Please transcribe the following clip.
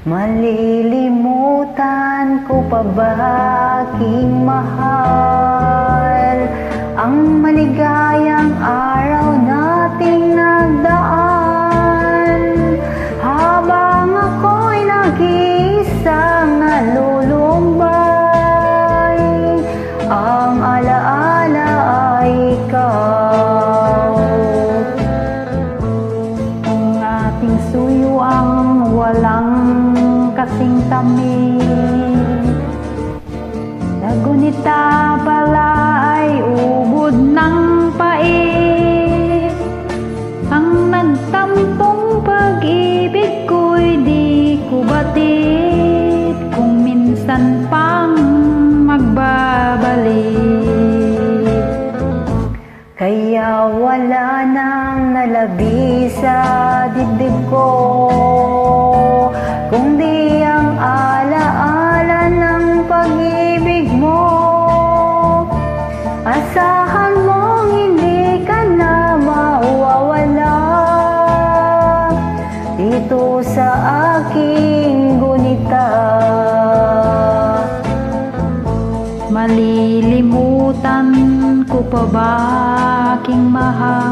Malilimutan ko pa ba aking mahal ang maligayang araw nating nagdaan, habang ako'y nag-iisang nalulumbay, ang alaala ay ikaw. Ang ating suyo ang walang kasing tamis, nagunita pala ay ubod ng pait, ang nagtampong pag-ibig ko'y di ko batid, kung minsan pang magbabalik. Kaya wala nang nalabi sa dibdib ko, kundi ang alaala ng pag-ibig mo. Asahan mong hindi ka na mawawala dito sa aking gunita. Malilimutan ko pa ba aking mahal